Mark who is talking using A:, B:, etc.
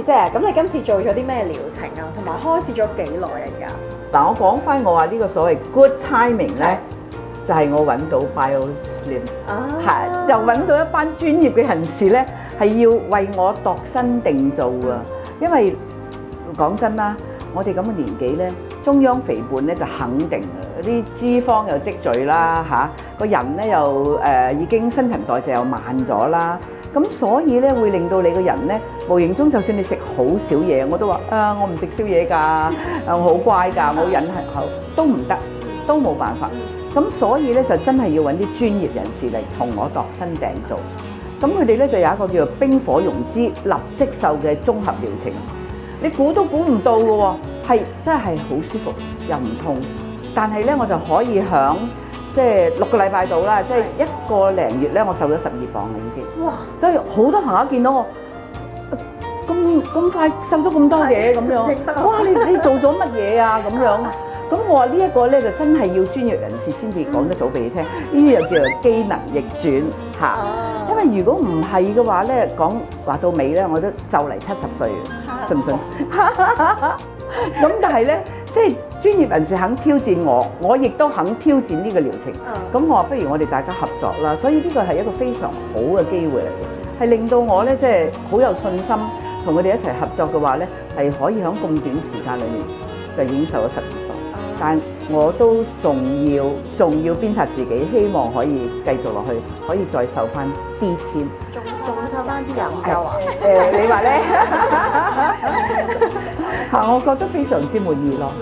A: 姐，咁你今次做咗啲咩療程啊？同埋開始咗幾耐啊？而家
B: 嗱，我講翻我話呢個所謂 good timing 咧，就係我揾到 BioSlim，係又揾到一班專業嘅人士咧，係要為我度身定做啊！因為講真啦，我哋咁嘅年紀咧，中央肥胖咧就肯定啊，啲脂肪又積聚啦嚇，個人咧又已經新陳代謝又慢咗啦。咁所以咧會令到你個人咧無形中，就算你食好少嘢，我都話我唔食宵夜㗎，我好乖㗎，我忍口都唔得，都冇辦法。咁所以咧就真係要揾啲專業人士嚟同我度身訂做。咁佢哋咧就有一個叫做冰火溶脂立即瘦嘅綜合療程，你估都估唔到嘅喎，係真係好舒服又唔痛，但係咧我就可以響即係6個禮拜到啦，即係1個零月咧，我瘦咗12磅啦已經。哇！所以好多朋友見到我咁快瘦咗咁多嘢咁樣，哇！你做咗乜嘢啊咁樣？咁我話呢一個咧就真係要專業人士先至講得到俾你聽，呢啲又叫做機能逆轉嚇。因為如果唔係嘅話咧，話到尾咧，我都就嚟70歲，信唔信？咁但係咧，即係專業人士肯挑戰我，我亦都肯挑戰呢個療程。咁我話不如我哋大家合作啦，所以呢個係一個非常好嘅機會嚟嘅，係令到我咧即係好有信心，同佢哋一齊合作嘅話咧，係可以喺咁短時間裏面就已經瘦咗12磅。但我都仲要鞭策自己，希望可以繼續落去，可以再瘦翻啲添。
A: 仲瘦翻啲人夠啊？
B: 你話咧？我覺得非常之滿意咯。